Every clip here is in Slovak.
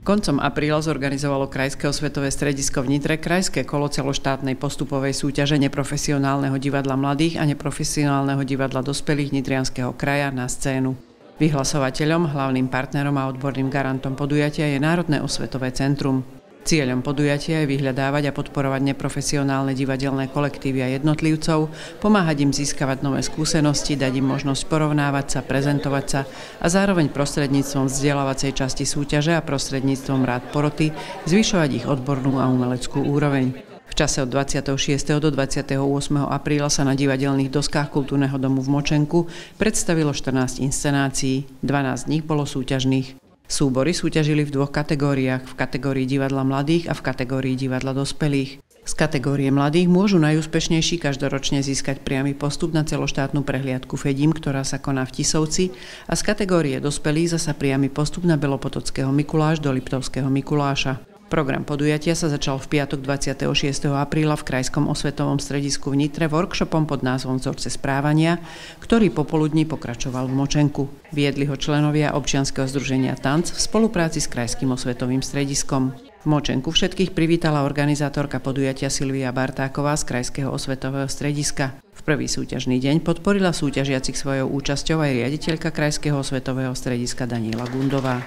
Koncom apríla zorganizovalo Krajské osvetové stredisko v Nitre krajské kolo celoštátnej postupovej súťaže neprofesionálneho divadla mladých a neprofesionálneho divadla dospelých Nitrianskeho kraja Na scénu. Vyhlasovateľom, hlavným partnerom a odborným garantom podujatia je Národné osvetové centrum. Cieľom podujatia je vyhľadávať a podporovať neprofesionálne divadelné kolektívy a jednotlivcov, pomáhať im získavať nové skúsenosti, dať im možnosť porovnávať sa, prezentovať sa a zároveň prostredníctvom vzdelávacej časti súťaže a prostredníctvom rád poroty zvyšovať ich odbornú a umeleckú úroveň. V čase od 26. do 28. apríla sa na divadelných doskách Kultúrneho domu v Močenku predstavilo 14 inscenácií, 12 z nich bolo súťažných. Súbory súťažili v dvoch kategóriách, v kategórii divadla mladých a v kategórii divadla dospelých. Z kategórie mladých môžu najúspešnejší každoročne získať priamy postup na celoštátnu prehliadku FEDIM, ktorá sa koná v Tisovci, a z kategórie dospelých zasa priamy postup na Belopotockého Mikuláš do Liptovského Mikuláša. Program podujatia sa začal v piatok 26. apríla v Krajskom osvetovom stredisku v Nitre workshopom pod názvom Vzorce správania, ktorý popoludní pokračoval v Močenku. Viedli ho členovia občianskeho združenia Tanc v spolupráci s Krajským osvetovým strediskom. V Močenku všetkých privítala organizátorka podujatia Silvia Bartáková z Krajského osvetového strediska. V prvý súťažný deň podporila súťažiacich svojou účasťou aj riaditeľka Krajského osvetového strediska Daniela Gundová.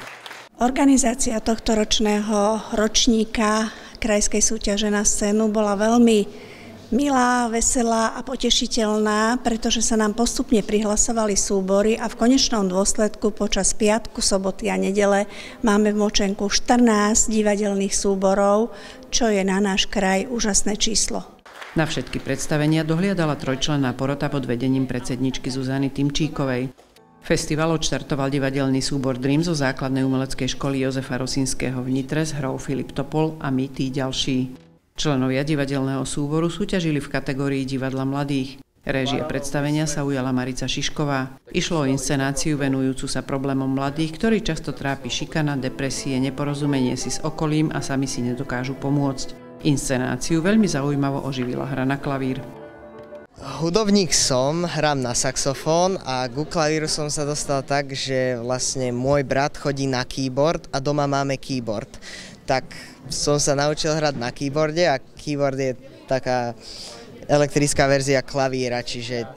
Organizácia tohto ročníka krajskej súťaže Na scénu bola veľmi milá, veselá a potešiteľná, pretože sa nám postupne prihlasovali súbory a v konečnom dôsledku počas piatku, soboty a nedele máme v Močenku 14 divadelných súborov, čo je na náš kraj úžasné číslo. Na všetky predstavenia dohliadala trojčlenná porota pod vedením predsedničky Zuzany Tymčíkovej. Festival odštartoval divadelný súbor Dream zo základnej umeleckej školy Jozefa Rosínskeho v Nitre s hrou Filip Topol a My tí ďalší. Členovia divadelného súboru súťažili v kategórii divadla mladých. Réžia predstavenia sa ujala Marica Šišková. Išlo o inscenáciu venujúcu sa problémom mladých, ktorí často trápi šikana, depresie, neporozumenie si s okolím a sami si nedokážu pomôcť. Inscenáciu veľmi zaujímavo oživila hra na klavír. Hudobník som, hrám na saxofón a ku klavíru som sa dostal tak, že vlastne môj brat chodí na keyboard a doma máme keyboard. Tak som sa naučil hrať na keyboarde a keyboard je taká elektrická verzia klavíra, čiže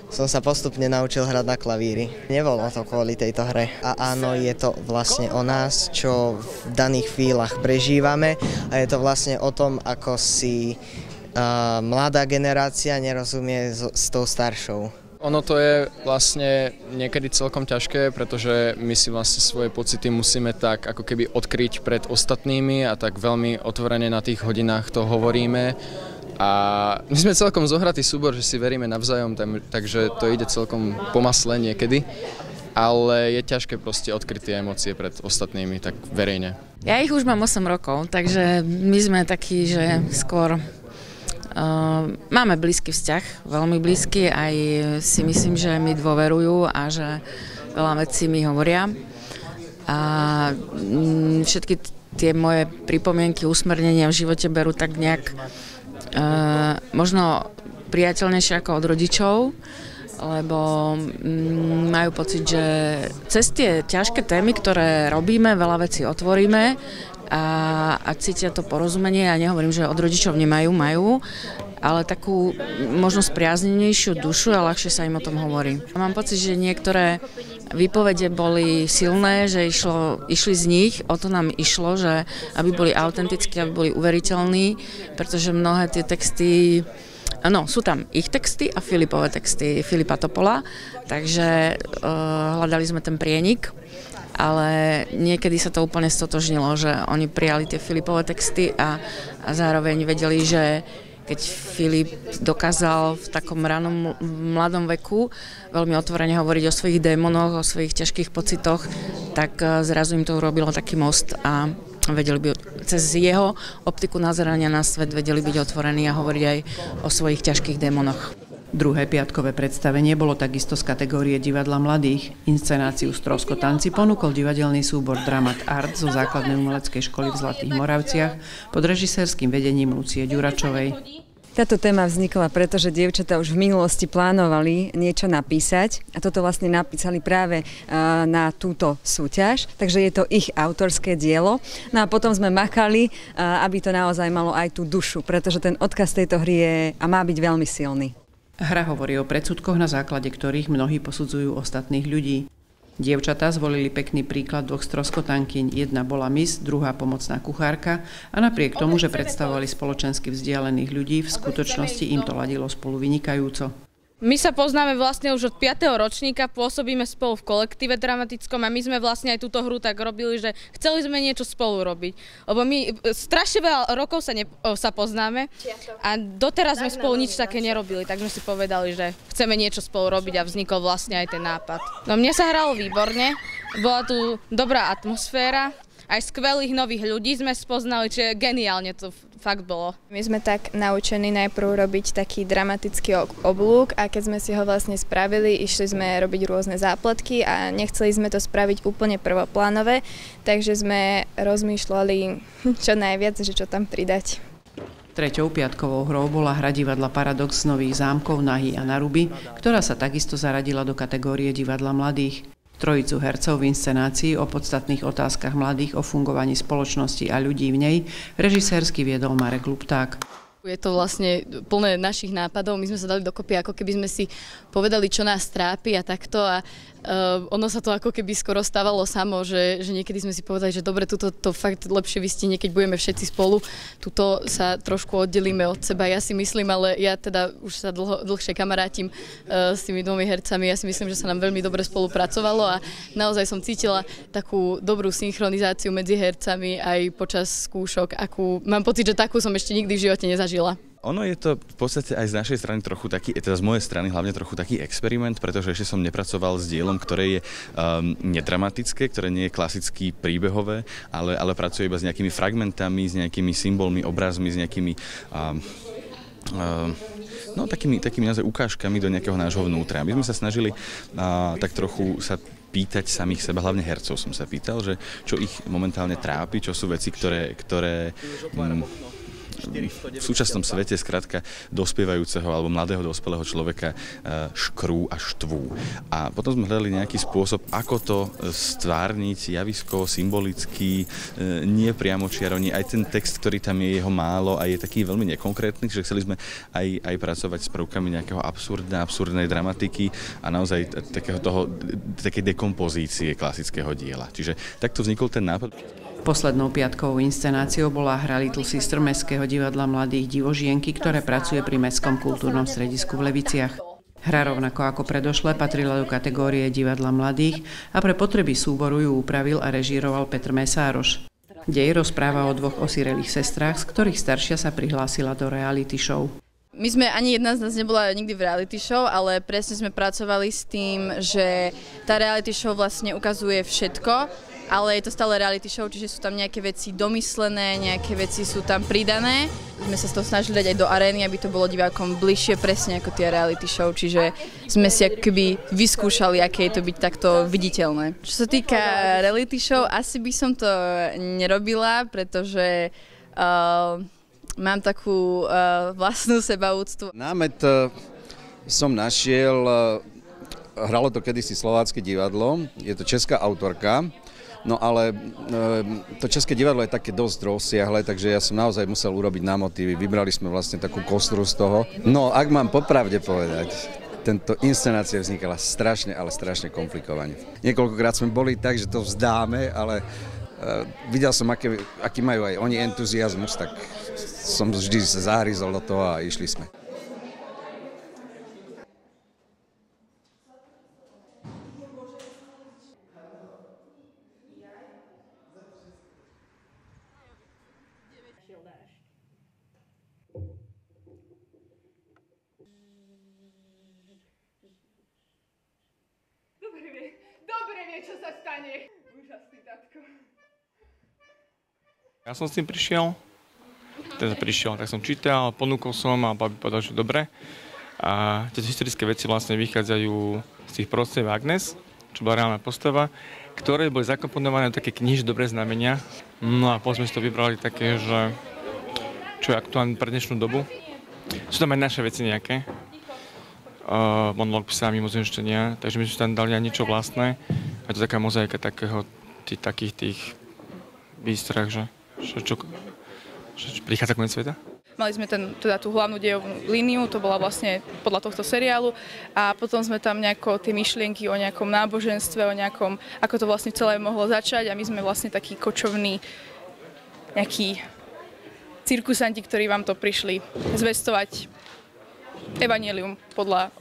som sa postupne naučil hrať na klavíri. Nebolo to kvôli tejto hre. A áno, je to vlastne o nás, čo v daných chvíľach prežívame a je to vlastne o tom, ako si mladá generácia nerozumie s tou staršou. Ono to je vlastne niekedy celkom ťažké, pretože my si vlastne svoje pocity musíme tak ako keby odkryť pred ostatnými a tak veľmi otvorene na tých hodinách to hovoríme. A my sme celkom zohratý súbor, že si veríme navzájom, takže to ide celkom po masle niekedy. Ale je ťažké proste odkryť tie emócie pred ostatnými, tak verejne. Ja ich už mám 8 rokov, takže my sme takí, že skôr máme blízky vzťah, veľmi blízky, aj si myslím, že mi dôverujú a že veľa vecí mi hovoria. A všetky tie moje pripomienky, usmernenia v živote berú tak nejak možno priateľnejšie ako od rodičov, lebo majú pocit, že cez tie ťažké témy, ktoré robíme, veľa vecí otvoríme a cítia to porozumenie. Ja nehovorím, že od rodičov majú, ale takú možno spriaznenejšiu dušu a ľahšie sa im o tom hovorí. Mám pocit, že niektoré výpovede boli silné, že išli z nich, o to nám išlo, že aby boli autentickí, aby boli uveriteľní, pretože mnohé tie texty, sú tam ich texty a Filipové texty, Filipa Topola, takže hľadali sme ten prienik, ale niekedy sa to úplne stotožnilo, že oni prijali tie Filipové texty a zároveň vedeli, že keď Filip dokázal v takom ranom mladom veku veľmi otvorene hovoriť o svojich démonoch, o svojich ťažkých pocitoch, tak zrazu im to urobilo taký most a vedeli by cez jeho optiku nazerania na svet vedeli byť otvorení a hovoriť aj o svojich ťažkých démonoch. Druhé piatkové predstavenie bolo takisto z kategórie divadla mladých. Inscenáciu Stroskotanci ponúkol divadelný súbor Dramat Art zo základnej umeleckej školy v Zlatých Moravciach pod režisérskym vedením Lucie Ďuračovej. Táto téma vznikla preto, že dievčatá už v minulosti plánovali niečo napísať a toto vlastne napísali práve na túto súťaž, takže je to ich autorské dielo. No a potom sme makali, aby to naozaj malo aj tú dušu, pretože ten odkaz tejto hry je a má byť veľmi silný. Hra hovorí o predsudkoch, na základe ktorých mnohí posudzujú ostatných ľudí. Dievčatá zvolili pekný príklad dvoch stroskotankyň. Jedna bola Miss, druhá pomocná kuchárka a napriek tomu, že predstavovali spoločensky vzdialených ľudí, v skutočnosti im to ladilo spolu vynikajúco. My sa poznáme vlastne už od 5. ročníka, pôsobíme spolu v kolektíve dramatickom a my sme vlastne aj túto hru tak robili, že chceli sme niečo spolu robiť. Lebo my strašne veľa rokov sa poznáme a doteraz sme spolu nič také nerobili, tak sme si povedali, že chceme niečo spolu robiť a vznikol vlastne aj ten nápad. No mne sa hralo výborne, bola tu dobrá atmosféra, aj skvelých nových ľudí sme spoznali, čiže geniálne to fakt bolo. My sme tak naučení najprv robiť taký dramatický oblúk a keď sme si ho vlastne spravili, išli sme robiť rôzne zápletky a nechceli sme to spraviť úplne prvoplánové, takže sme rozmýšľali čo najviac, že čo tam pridať. Treťou piatkovou hrou bola hra divadla Paradox z Nových Zámkov, Nahy a Naruby, ktorá sa takisto zaradila do kategórie divadla mladých. Trojicu hercov v inscenácii o podstatných otázkach mladých, o fungovaní spoločnosti a ľudí v nej režisérsky viedol Marek Lupták. Je to vlastne plné našich nápadov, my sme sa dali dokopy, ako keby sme si povedali, čo nás trápi a takto a ono sa to ako keby skoro stávalo samo, že niekedy sme si povedali, že dobre, tuto to fakt lepšie vystihne, keď budeme všetci spolu, tuto sa trošku oddelíme od seba, ja si myslím, ale ja teda už sa dlhšie kamarátim s tými dvomi hercami, ja si myslím, že sa nám veľmi dobre spolupracovalo a naozaj som cítila takú dobrú synchronizáciu medzi hercami aj počas skúšok, mám pocit, že takú som ešte nikdy v živote nezažila. Ono je to v podstate aj z našej strany trochu taký, teda z mojej strany hlavne trochu taký experiment, pretože ešte som nepracoval s dielom, ktoré je nedramatické, ktoré nie je klasicky príbehové, ale pracuje iba s nejakými fragmentami, s nejakými symbolmi, obrazmi, s nejakými takými naozaj ukážkami do nejakého nášho vnútra. My sme sa snažili tak trochu sa pýtať samých seba, hlavne hercov som sa pýtal, že čo ich momentálne trápi, čo sú veci, ktoré v súčasnom svete skrátka dospievajúceho alebo mladého dospelého človeka škrú a štvú. A potom sme hľadali nejaký spôsob, ako to stvárniť javisko, symbolicky, nie priamočiaro, nie aj ten text, ktorý tam je, jeho málo a je taký veľmi nekonkrétny, že chceli sme aj pracovať s prvkami nejakého absurdnej dramatiky a naozaj takej dekompozície klasického diela. Čiže takto vznikol ten nápad. Poslednou piatkovou inscenáciou bola hra Little Sister Mestského divadla mladých Divožienky, ktoré pracuje pri Mestskom kultúrnom stredisku v Leviciach. Hra rovnako ako predošle patrila do kategórie divadla mladých a pre potreby súboru ju upravil a režíroval Petr Mesároš. Dej rozpráva o dvoch osirelých sestrách, z ktorých staršia sa prihlásila do reality show. My sme, ani jedna z nás nebola nikdy v reality show, ale presne sme pracovali s tým, že tá reality show vlastne ukazuje všetko, ale je to stále reality show, čiže sú tam nejaké veci domyslené, nejaké veci sú tam pridané. Sme sa z toho snažili dať aj do arény, aby to bolo divákom bližšie presne ako tie reality show, čiže sme si akoby vyskúšali, aké je to byť takto viditeľné. Čo sa týka reality show, asi by som to nerobila, pretože mám takú vlastnú sebaúctu. Námet som našiel, hralo to kedysi Slovácké divadlo, je to česká autorka, no ale to české divadlo je také dosť rozsiahle, takže ja som naozaj musel urobiť na motívy, vybrali sme vlastne takú kostru z toho. No, ak mám popravde povedať, tento inscenácia vznikala strašne, ale strašne komplikovane. Niekoľkokrát sme boli tak, že to vzdáme, ale videl som, aký majú aj oni entuziazmus, tak som vždy sa zahryzol do toho a išli sme. Dobre vie, čo sa stane. Úžasný, tatko. Ja som s tým prišiel, tak som čítal, ponúkol som a babi povedal, že dobre. A tieto historické veci vlastne vychádzajú z tých prostiev Agnes, čo bola reálna postava, ktoré boli zakomponované do také knihy Dobré znamenia. No a potom sme si to vybrali také, že čo je aktuálne pre dnešnú dobu. Sú tam aj naše veci nejaké. Monológ psa, mimozemšťania, takže my sme tam dali aj niečo vlastné. A to taká mozaika takých tých výstrach, že prichádza koniec sveta. Mali sme tú hlavnú dejovú líniu, to bola vlastne podľa tohto seriálu a potom sme tam nejako tie myšlienky o nejakom náboženstve, o nejakom, ako to vlastne celé mohlo začať a my sme vlastne takí kočovní nejakí cirkusanti, ktorí vám to prišli zvestovať evanjelium podľa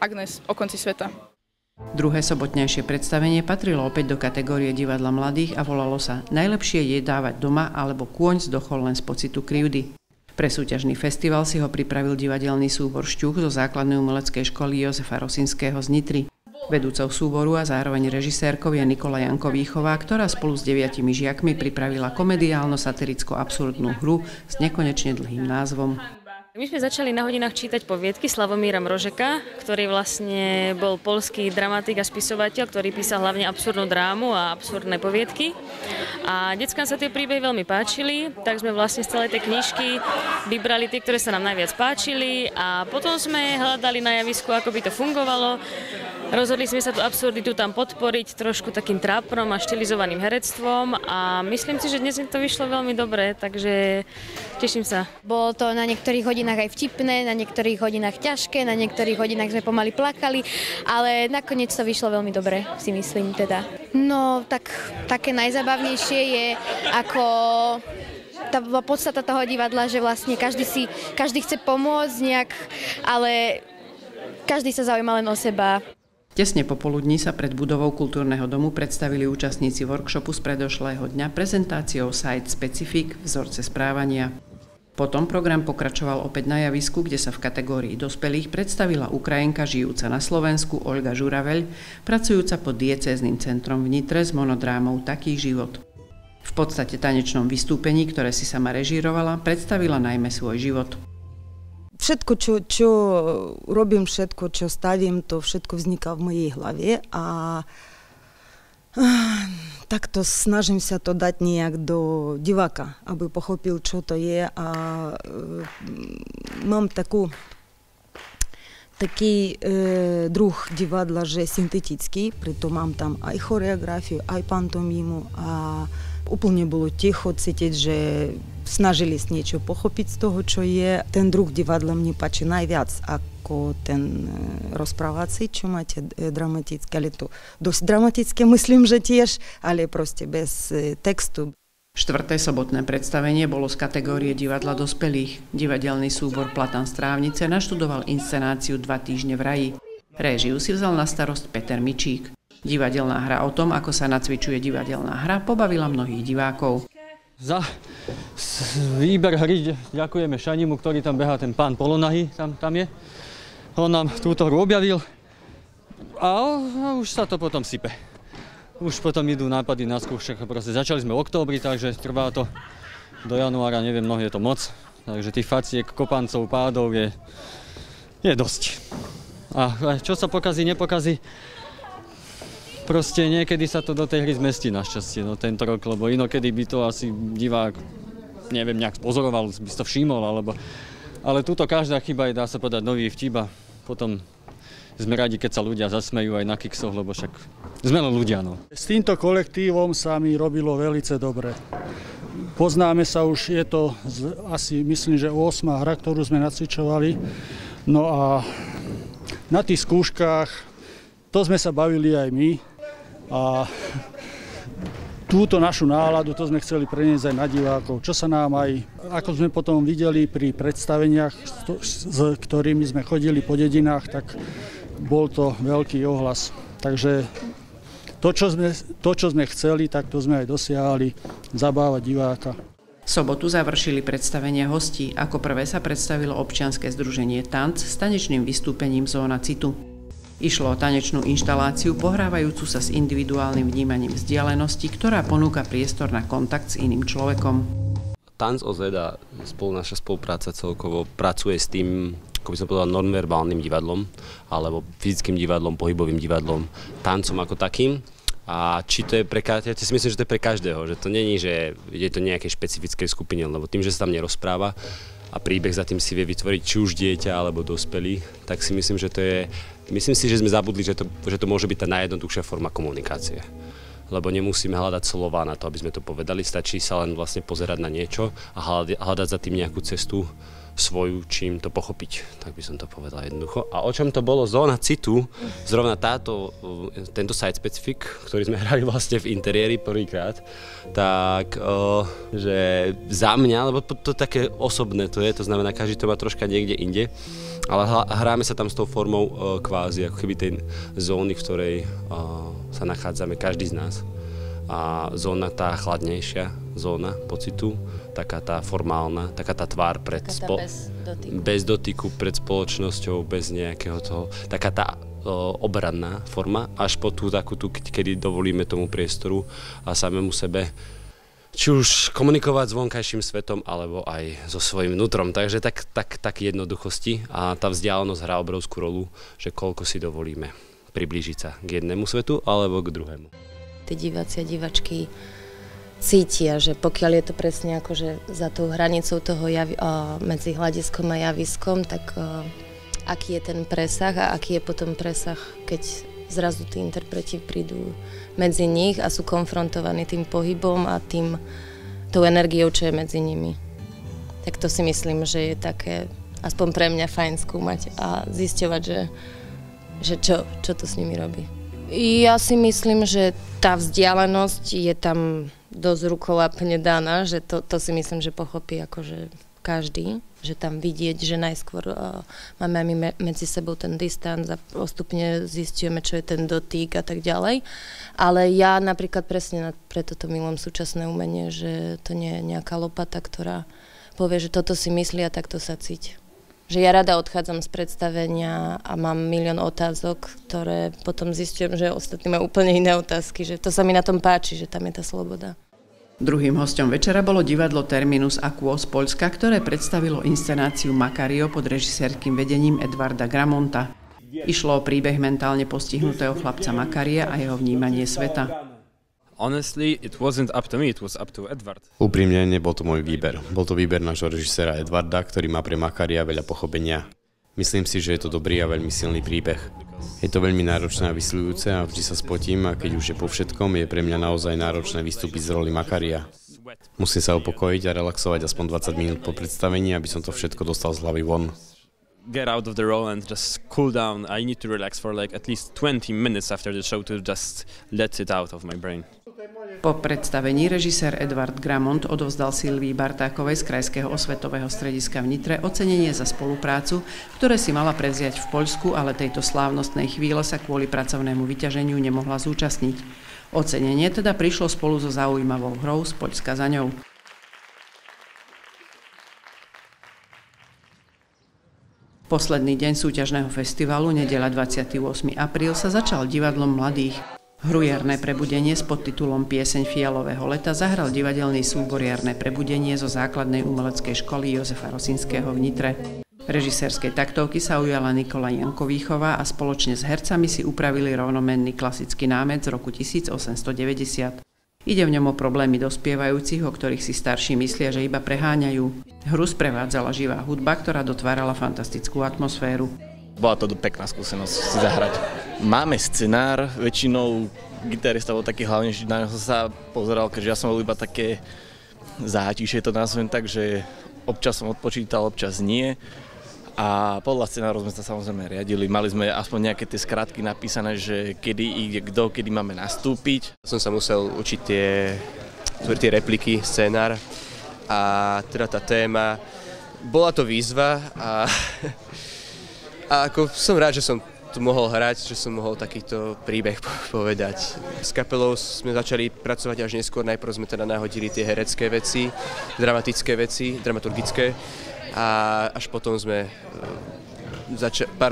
Agnes o konci sveta. Druhé sobotnejšie predstavenie patrilo opäť do kategórie divadla mladých a volalo sa Najlepšie je dávať doma alebo Kôň zdochol len z pocitu krivdy. Pre súťažný festival si ho pripravil divadelný súbor Šťuch zo základnej umeleckej školy Jozefa Rosinského z Nitry. Vedúcou súboru a zároveň režisérkou je Nikola Janko-Výchová, ktorá spolu s 9 žiakmi pripravila komediálno-satiricko-absurdnú hru s nekonečne dlhým názvom. My sme začali na hodinách čítať poviedky Slavomíra Mrožeka, ktorý vlastne bol poľský dramatik a spisovateľ, ktorý písal hlavne absurdnú drámu a absurdné poviedky. A deckám sa tie príbehy veľmi páčili, tak sme vlastne z celej tej knižky vybrali tie, ktoré sa nám najviac páčili a potom sme hľadali na javisku, ako by to fungovalo. Rozhodli sme sa tú absurditu tam podporiť trošku takým trápnom a štilizovaným herectvom a myslím si, že dnes mi to vyšlo veľmi dobre, takže teším sa. Bolo to na niektorých hodinách aj vtipné, na niektorých hodinách ťažké, na niektorých hodinách sme pomaly plakali, ale nakoniec to vyšlo veľmi dobre, si myslím teda. No, také najzabavnejšie je ako tá podstata toho divadla, že vlastne každý chce pomôcť nejak, ale každý sa zaujíma len o seba. Tesne popoludní sa pred budovou Kultúrneho domu predstavili účastníci workshopu z predošlého dňa prezentáciou Site Specific vzorce správania. Potom program pokračoval opäť na javisku, kde sa v kategórii dospelých predstavila Ukrajinka žijúca na Slovensku Olga Žuraveľ, pracujúca pod diecézným centrom v Nitre s monodrámou Taký život. V podstate tanečnom vystúpení, ktoré si sama režírovala, predstavila najmä svoj život. Všetko, čo robím, všetko, čo stavím, to všetko vzniká v mojej hlave a takto snažím sa to dať nejak do diváka, aby pochopil, čo to je a mám taký druh divadla, že syntetický, preto mám tam aj choreografiu, aj pantomimu a úplne bolo ticho cítiť, že snažili sa niečo pochopiť z toho, čo je. Ten druh divadla mne páči najviac ako ten rozprávací, čo máte dramatické, ale to dosť dramatické, myslím, že tiež, ale proste bez textu. Štvrté sobotné predstavenie bolo z kategórie divadla dospelých. Divadelný súbor Platan Strávnice naštudoval inscenáciu 2 týždne v raji. Réžiu si vzal na starosť Peter Mičík. Divadelná hra o tom, ako sa nacvičuje divadelná hra, pobavila mnohých divákov. Za výber hry ďakujeme Šanimu, ktorý tam behá, ten pán Polonahy, tam je. On nám túto hru objavil a už sa to potom sype. Už potom idú nápady na skúšek. Začali sme v októbri, takže trvá to do januára, neviem, mnoho je to moc. Takže tých faciek, kopancov, pádov je dosť. A čo sa pokazí, nepokazí, proste niekedy sa to do tej hry zmestí našťastie, no tento rok, lebo inokedy by to asi divák, neviem, nejak pozoroval, by si to všimol, ale túto každá chyba je, dá sa povedať, nový vtip a potom sme radi, keď sa ľudia zasmejú aj na kiksoch, lebo však sme len ľudia, no. S týmto kolektívom sa mi robilo veľce dobre. Poznáme sa už, je to asi, myslím, že 8. hra, ktorú sme nacvičovali, no a na tých skúškach to sme sa bavili aj my. A túto našu náladu, to sme chceli preniesť aj na divákov, čo sa nám aj, ako sme potom videli pri predstaveniach, s ktorými sme chodili po dedinách, tak bol to veľký ohlas. Takže to, čo sme chceli, tak to sme aj dosiahli, zabávať diváka. V sobotu završili predstavenia hostí. Ako prvé sa predstavilo občianske združenie Tanc s tanečným vystúpením Zóna citu. Išlo o tanečnú inštaláciu pohrávajúcu sa s individuálnym vnímaním vzdialenosti, ktorá ponúka priestor na kontakt s iným človekom. Tanc OZ a naša spolupráca celkovo pracuje s tým, ako by som povedal, nonverbálnym divadlom, alebo fyzickým divadlom, pohybovým divadlom, tancom ako takým. A či to je ja si myslím, že to je pre každého, že to není, že je to nejakej špecifickej skupine, lebo tým, že sa tam nerozpráva a príbeh za tým si vie vytvoriť či už dieťa alebo dospelý, tak si myslím, že to je... Myslím si, že sme zabudli, že to môže byť tá najjednoduchšia forma komunikácie. Lebo nemusíme hľadať slova na to, aby sme to povedali, stačí sa len vlastne pozerať na niečo a hľadať za tým nejakú cestu svoju, čím to pochopiť, tak by som to povedal jednoducho. A o čom to bolo Zóna citu, zrovna tento site specific, ktorý sme hrali vlastne v interiéri prvýkrát, tak že za mňa, lebo to také osobné to je, to znamená, každý to má troška niekde inde, ale hráme sa tam s tou formou kvázi, ako keby tej zóny, v ktorej sa nachádzame každý z nás. A zóna tá chladnejšia zóna pocitu, taká tá formálna, taká tá tvár bez dotyku pred spoločnosťou, bez nejakého toho, taká tá obranná forma, až po tú takú, kedy dovolíme tomu priestoru a samému sebe či už komunikovať s vonkajším svetom, alebo aj so svojím vnútrom. Takže tak jednoduchosti a tá vzdialenosť hrá obrovskú rolu, že koľko si dovolíme priblížiť sa k jednému svetu alebo k druhému. Tí diváci a divačky cítia, že pokiaľ je to presne akože za tou hranicou toho medzi hľadiskom a javiskom, tak aký je ten presah a aký je potom presah, keď zrazu tí interpreti prídu medzi nich a sú konfrontovaní tým pohybom a tou energiou, čo je medzi nimi. Tak to si myslím, že je také, aspoň pre mňa, fajn skúmať a zisťovať, že čo to s nimi robí. Ja si myslím, že tá vzdialenosť je tam dosť rukolapne daná, že to si myslím, že pochopí akože každý, že tam vidieť, že najskôr máme aj my medzi sebou ten distanc a postupne zistujeme, čo je ten dotyk a tak ďalej. Ale ja napríklad presne preto to milujem súčasné umenie, že to nie je nejaká lopata, ktorá povie, že toto si myslí a takto sa cíť. Že ja rada odchádzam z predstavenia a mám milión otázok, ktoré potom zistujem, že ostatní majú úplne iné otázky, že to sa mi na tom páči, že tam je tá sloboda. Druhým hosťom večera bolo divadlo Terminus a Quo z Poľska, ktoré predstavilo inscenáciu Makario pod režisérskym vedením Edvarda Gramonta. Išlo o príbeh mentálne postihnutého chlapca Makaria a jeho vnímanie sveta. Honestly, it wasn't up to me, it was up to Edward. Úprimne, nebol to môj výber. Bol to výber nášho režiséra Edvarda, ktorý má pre Makaria veľa pochopenia. Myslím si, že je to dobrý a veľmi silný príbeh. Je to veľmi náročné a vysľujúce a vždy sa spotím a keď už je po všetkom, je pre mňa naozaj náročné vystúpiť z roli Makaria. Musím sa upokojiť a relaxovať aspoň 20 minút po predstavení, aby som to všetko dostal z hlavy von. Get out of the role and just cool down. I need to relax for like at least 20 minutes after the show to just let it out of my brain. Po predstavení režisér Edvard Gramont odovzdal Silvii Bartákovej z Krajského osvetového strediska v Nitre ocenenie za spoluprácu, ktoré si mala prevziať v Poľsku, ale tejto slávnostnej chvíle sa kvôli pracovnému vyťaženiu nemohla zúčastniť. Ocenenie teda prišlo spolu so zaujímavou hrou z Poľska za ňou. Posledný deň súťažného festivalu, nedeľa 28. apríl, sa začal divadlom mladých. Hru Jarné prebudenie s podtitulom Pieseň fialového leta zahral divadelný súbor Jarné prebudenie zo základnej umeleckej školy Jozefa Rosinského v Nitre. Režisérskej taktovky sa ujala Nikola Jankovýchová a spoločne s hercami si upravili rovnomenný klasický námet z roku 1890. Ide v ňom o problémy dospievajúcich, o ktorých si starší myslia, že iba preháňajú. Hru sprevádzala živá hudba, ktorá dotvárala fantastickú atmosféru. Bola to pekná skúsenosť si zahrať. Máme scenár, väčšinou gitarista bol taký hlavne, že na neho som sa pozeral, keďže ja som bol iba také zátišie, to nazvem tak, že občas som odpočítal, občas nie. A podľa scenáru sme sa samozrejme riadili. Mali sme aspoň nejaké tie skratky napísané, že kedy ide kto, kedy máme nastúpiť. Som sa musel učiť tie repliky, scenár a teda tá téma. Bola to výzva a ako som rád, že som tu mohol hrať, že som mohol takýto príbeh povedať. S kapelou sme začali pracovať až neskôr. Najprv sme teda nahodili tie herecké veci, dramatické veci, dramaturgické. A až potom sme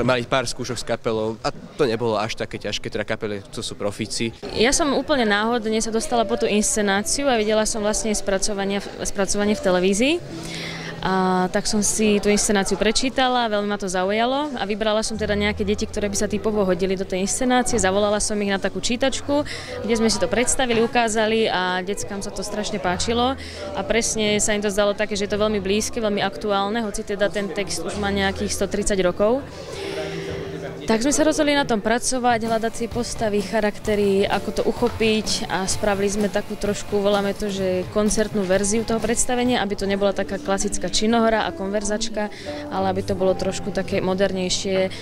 mali pár skúšok s kapelou a to nebolo až také ťažké, teda kapely, to sú profíci. Ja som úplne náhodne sa dostala po tú inscenáciu a videla som vlastne spracovanie v televízii. A tak som si tú inscenáciu prečítala, veľmi ma to zaujalo a vybrala som teda nejaké deti, ktoré by sa typovo hodili do tej inscenácie. Zavolala som ich na takú čítačku, kde sme si to predstavili, ukázali a deckám sa to strašne páčilo a presne sa im to zdalo také, že je to veľmi blízke, veľmi aktuálne, hoci teda ten text už má nejakých 130 rokov. Tak sme sa rozhodli na tom pracovať, hľadať si postavy, charaktery, ako to uchopiť a spravili sme takú trošku, voláme to, že koncertnú verziu toho predstavenia, aby to nebola taká klasická činohra a konverzačka, ale aby to bolo trošku také modernejšie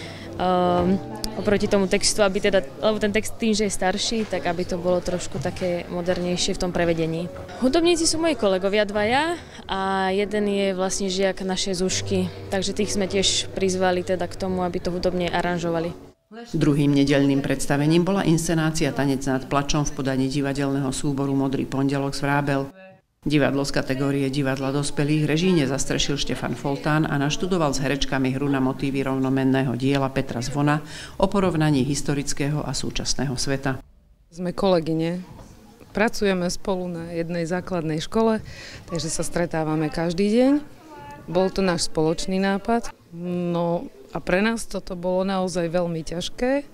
oproti tomu textu, aby teda, lebo ten text tým, že je starší, tak aby to bolo trošku také modernejšie v tom prevedení. Hudobníci sú moji kolegovia dvaja a jeden je vlastne žiak našej Zušky, takže tých sme tiež prizvali teda k tomu, aby to hudobne aranžovali. Druhým nedeľným predstavením bola inscenácia Tanec nad plačom v podaní divadelného súboru Modrý pondelok z Vrábel. Divadlo z kategórie divadla dospelých režíne zastrešil Štefan Foltán a naštudoval s herečkami hru na motívy rovnomenného diela Petra Zvona o porovnaní historického a súčasného sveta. Sme kolegyne, pracujeme spolu na jednej základnej škole, takže sa stretávame každý deň. Bol to náš spoločný nápad, no a pre nás toto bolo naozaj veľmi ťažké.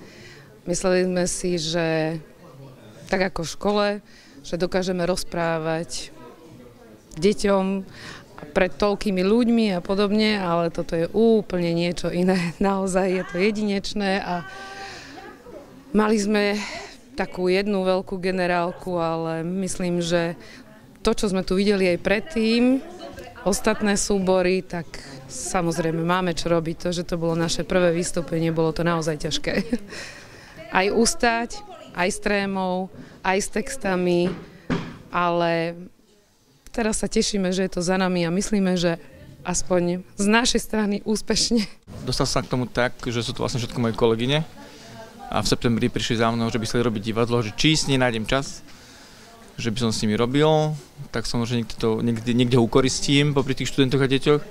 Mysleli sme si, že tak ako v škole, že dokážeme rozprávať deťom pred toľkými ľuďmi a podobne, ale toto je úplne niečo iné. Naozaj je to jedinečné a mali sme takú jednu veľkú generálku, ale myslím, že to, čo sme tu videli aj predtým, ostatné súbory, tak samozrejme máme čo robiť. To, že to bolo naše prvé vystúpenie, bolo to naozaj ťažké. Aj ustať, aj s trémou, aj s textami, ale teraz sa tešíme, že je to za nami a myslíme, že aspoň z našej strany úspešne. Dostal sa k tomu tak, že sú to vlastne všetko moje kolegyne a v septembri prišli za mnou, že by chceli robiť divadlo, že či s nej nájdem čas, že by som s nimi robil, tak samozrejme niekde ukoristím popri tých študentoch a deťoch,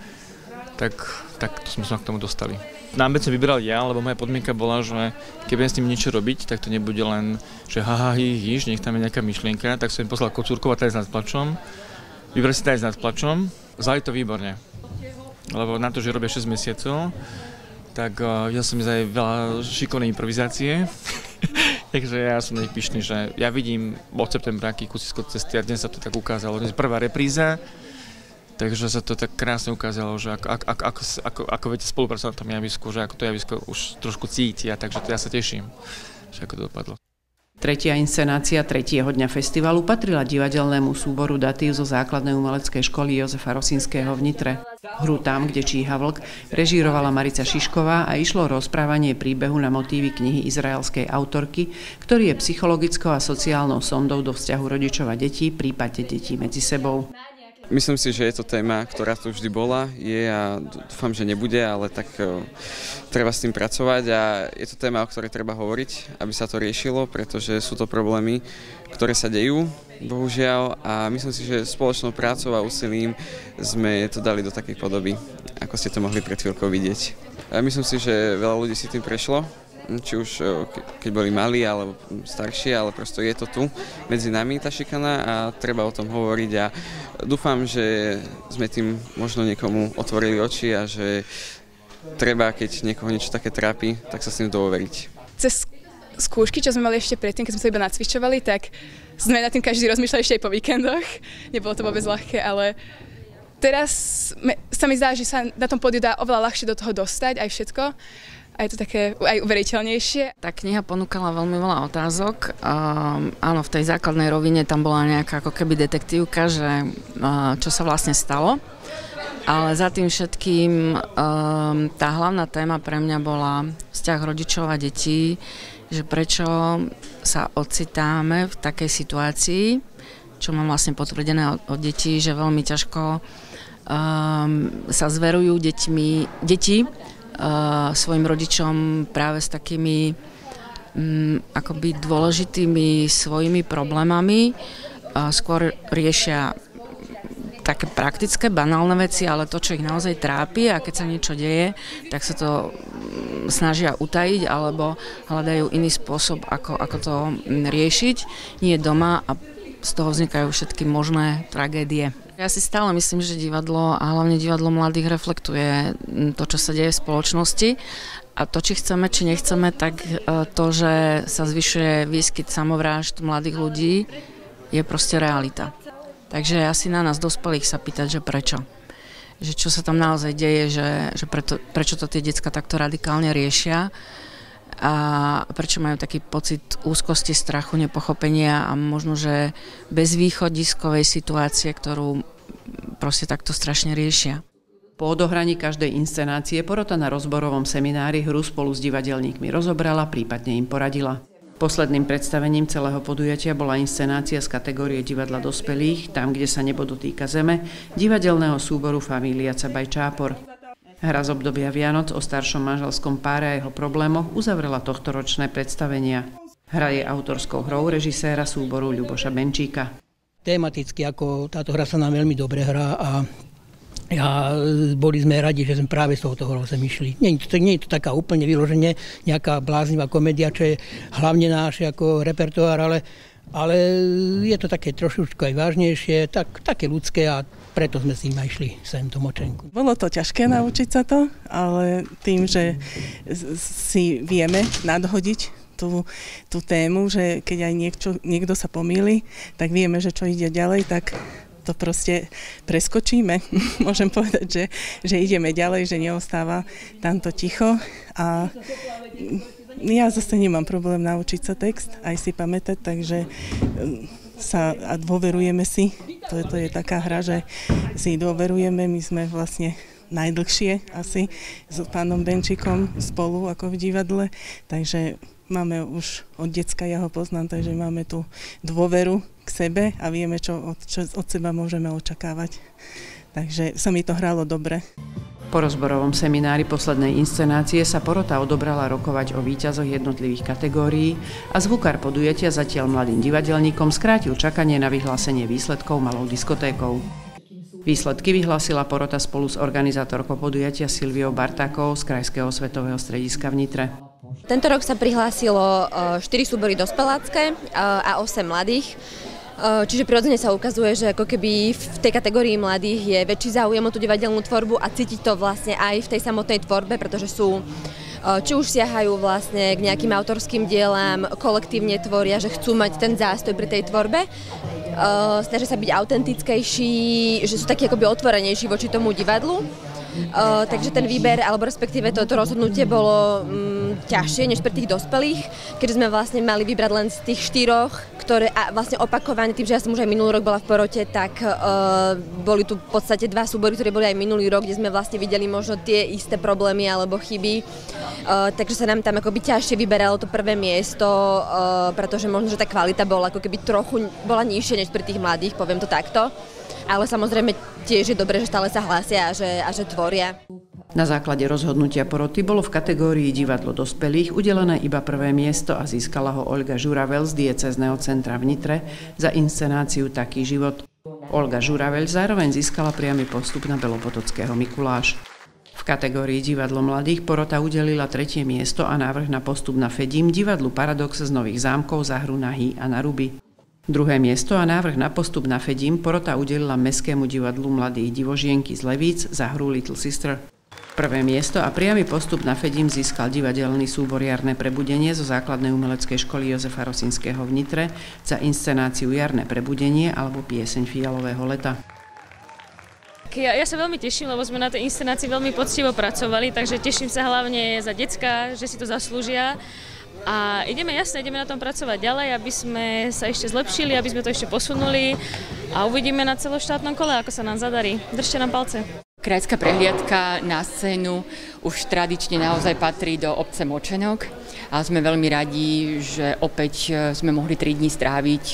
tak to sme sa k tomu dostali. Námbec som vybral ja, lebo moja podmienka bola, že keď budem s nimi niečo robiť, tak to nebude len, že híž, nech tam je nejaká myšlienka, tak som im poslal Kocúrkova Tanec nad plačom. Vybrali si Tanec nad plačom, zvali to výborne, lebo na to, že robia 6 mesiacov, tak ja som aj veľa šikovnej improvizácie, takže ja som na nich pyšný, že ja vidím od septembra aký kusisko cesty a dnes sa to tak ukázalo, dnes prvá repríza, takže sa to tak krásne ukázalo, že ako viete spolupracovať na tom javisku, že ako to javisko už trošku cíti, takže to ja sa teším, že ako to dopadlo. Tretia inscenácia tretieho dňa festivalu patrila divadelnému súboru Datív zo základnej umeleckej školy Jozefa Rosinského v Nitre. Hru Tam, kde číha vlk, režírovala Marica Šišková a išlo o rozprávanie príbehu na motívy knihy izraelskej autorky, ktorý je psychologickou a sociálnou sondou do vzťahu rodičov a detí, prípade detí medzi sebou. Myslím si, že je to téma, ktorá tu vždy bola, je a dúfam, že nebude, ale tak treba s tým pracovať a je to téma, o ktorej treba hovoriť, aby sa to riešilo, pretože sú to problémy, ktoré sa dejú, bohužiaľ, a myslím si, že spoločnou prácou a úsilím sme to dali do takej podoby, ako ste to mohli pred chvíľkou vidieť. A myslím si, že veľa ľudí si tým prešlo, či už keď boli malí alebo starší, ale prosto je to tu medzi nami tá šikana a treba o tom hovoriť a dúfam, že sme tým možno niekomu otvorili oči a že treba, keď niekoho niečo také trápi, tak sa s tým doveriť. Cez skúšky, čo sme mali ešte predtým, keď sme sa iba nacvičovali, tak sme nad tým každý rozmýšľali ešte aj po víkendoch. Nebolo to vôbec ľahké, ale teraz sa mi zdá, že sa na tom pódiu dá oveľa ľahšie do toho dostať aj všetko. A je to také aj uveriteľnejšie. Tá kniha ponúkala veľmi veľa otázok. Áno, v tej základnej rovine tam bola nejaká ako keby detektívka, že čo sa vlastne stalo. Ale za tým všetkým tá hlavná téma pre mňa bola vzťah rodičov a detí, že prečo sa ocitáme v takej situácii, čo mám vlastne potvrdené od detí, že veľmi ťažko sa zverujú deti svojim rodičom práve s takými akoby dôležitými svojimi problémami. Skôr riešia také praktické, banálne veci, ale to, čo ich naozaj trápi a keď sa niečo deje, tak sa to snažia utajiť alebo hľadajú iný spôsob, ako to riešiť. Nie doma a z toho vznikajú všetky možné tragédie. Ja si stále myslím, že divadlo a hlavne divadlo mladých reflektuje to, čo sa deje v spoločnosti. A to, či chceme, či nechceme, tak to, že sa zvyšuje výskyt samovrážd mladých ľudí, je proste realita. Takže asi na nás dospelých sa pýtať, že prečo. Že čo sa tam naozaj deje, že prečo to tie decká takto radikálne riešia a prečo majú taký pocit úzkosti, strachu, nepochopenia a možno, že bezvýchodiskovej situácie, ktorú proste takto strašne riešia. Po odohraní každej inscenácie porota na rozborovom seminári hru spolu s divadelníkmi rozobrala, prípadne im poradila. Posledným predstavením celého podujatia bola inscenácia z kategórie divadla dospelých, tam, kde sa nebo dotýka zeme, divadelného súboru Família Cabaj Čápor. Hra z obdobia Vianoc o staršom manželskom páre a jeho problémoch uzavrela tohtoročné predstavenia. Hra je autorskou hrou režiséra súboru Ľuboša Benčíka. Tematicky ako táto hra sa nám veľmi dobre hrá a boli sme radi, že sme práve s touto hrou sem išli. Nie je to taká úplne vyloženie nejaká bláznivá komédia, čo je hlavne náš ako repertoár, ale je to také trošičku aj vážnejšie, také ľudské a preto sme si im aj šli sem tú močenku. Bolo to ťažké naučiť sa to, ale tým, že si vieme nadhodiť tú tému, že keď aj niekto sa pomýli, tak vieme, že čo ide ďalej, tak to proste preskočíme. Môžem povedať, že ideme ďalej, že neostáva tamto ticho a ja zase nemám problém naučiť sa text, aj si pamätať, takže a dôverujeme si. To je taká hra, že si dôverujeme, my sme vlastne najdlhšie asi s pánom Benčíkom spolu ako v divadle, takže máme už od decka, ja ho poznám, takže máme tú dôveru k sebe a vieme, čo od seba môžeme očakávať. Takže sa mi to hralo dobre. Po rozborovom seminári poslednej inscenácie sa porota odobrala rokovať o víťazoch jednotlivých kategórií a zvukár podujatia zatiaľ mladým divadelníkom skrátil čakanie na vyhlásenie výsledkov malou diskotékou. Výsledky vyhlásila porota spolu s organizátorkou podujatia Silviou Bartákovou z Krajského svetového strediska v Nitre. Tento rok sa prihlásilo 4 súbory dospelácké a 8 mladých. Čiže prirodzene sa ukazuje, že ako keby v tej kategórii mladých je väčší záujem o tú divadelnú tvorbu a cítiť to vlastne aj v tej samotnej tvorbe, pretože sú, či už siahajú vlastne k nejakým autorským dielám, kolektívne tvoria, že chcú mať ten zástoj pri tej tvorbe, snažia sa byť autentickejší, že sú takí akoby otvorenejší voči tomu divadlu. Takže ten výber, alebo respektíve toto rozhodnutie bolo ťažšie než pre tých dospelých, keďže sme vlastne mali vybrať len z tých 4, ktoré a vlastne opakovane, tým, že ja som už aj minulý rok bola v porote, tak boli tu v podstate 2 súbory, ktoré boli aj minulý rok, kde sme vlastne videli možno tie isté problémy alebo chyby. Takže sa nám tam akoby ťažšie vyberalo to prvé miesto, pretože možno, že tá kvalita bola ako keby trochu bola nižšia než pri tých mladých, poviem to takto. Ale samozrejme tiež je dobré, že stále sa hlásia a že tvoria. Na základe rozhodnutia poroty bolo v kategórii divadlo dospelých udelené iba prvé miesto a získala ho Olga Žuravel z diecézneho centra v Nitre za inscenáciu Taký život. Olga Žuravel zároveň získala priamy postup na Belopotockého Mikuláš. V kategórii divadlo mladých porota udelila 3. miesto a návrh na postup na Fedim divadlu Paradox z Nových Zámkov za hru Nahý a Naruby. 2. miesto a návrh na postup na Fedim porota udelila Mestskému divadlu Mladých divožienky z Levíc za hru Little Sister. 1. miesto a priamy postup na Fedim získal divadelný súbor Jarné prebudenie zo základnej umeleckej školy Jozefa Rosinského v Nitre za inscenáciu Jarné prebudenie alebo pieseň Fialového leta. Ja sa veľmi teším, lebo sme na tej inscenácii veľmi poctivo pracovali, takže teším sa hlavne za decká, že si to zaslúžia. A ideme na tom pracovať ďalej, aby sme sa ešte zlepšili, aby sme to ešte posunuli a uvidíme na celoštátnom kole, ako sa nám zadarí. Držte nám palce. Krajská prehliadka na scénu už tradične naozaj patrí do obce Močenok a sme veľmi radi, že opäť sme mohli 3 dní stráviť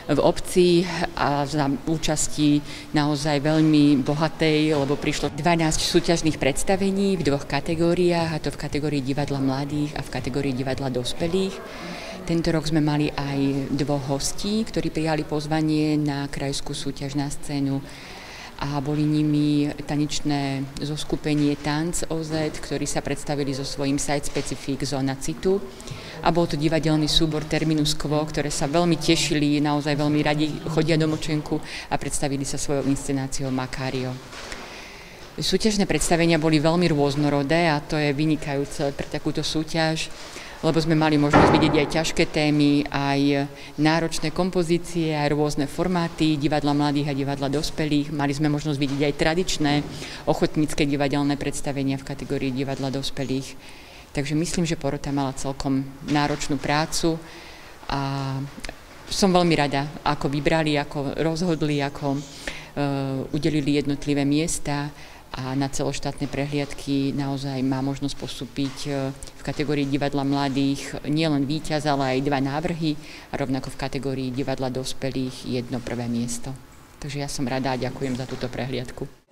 v obci a za účasti naozaj veľmi bohatej, lebo prišlo 12 súťažných predstavení v 2 kategóriách, a to v kategórii divadla mladých a v kategórii divadla dospelých. Tento rok sme mali aj 2 hostí, ktorí prijali pozvanie na krajskú súťaž na scénu a boli nimi tanečné zoskupenie Tanc OZ, ktorí sa predstavili so svojím site-specific Zóna citu. A bol to divadelný súbor Terminus Quo, ktoré sa veľmi tešili, naozaj veľmi radi chodia do Močenku a predstavili sa svojou inscenáciou Macario. Súťažné predstavenia boli veľmi rôznorodé a to je vynikajúce pre takúto súťaž, lebo sme mali možnosť vidieť aj ťažké témy, aj náročné kompozície, aj rôzne formáty divadla mladých a divadla dospelých. Mali sme možnosť vidieť aj tradičné ochotnícke divadelné predstavenia v kategórii divadla dospelých. Takže myslím, že porota mala celkom náročnú prácu a som veľmi rada, ako vybrali, ako rozhodli, ako udelili jednotlivé miesta. A na celoštátne prehliadky naozaj má možnosť postúpiť v kategórii divadla mladých nielen víťaz, ale aj 2 návrhy a rovnako v kategórii divadla dospelých 1 prvé miesto. Takže ja som rada a ďakujem za túto prehliadku.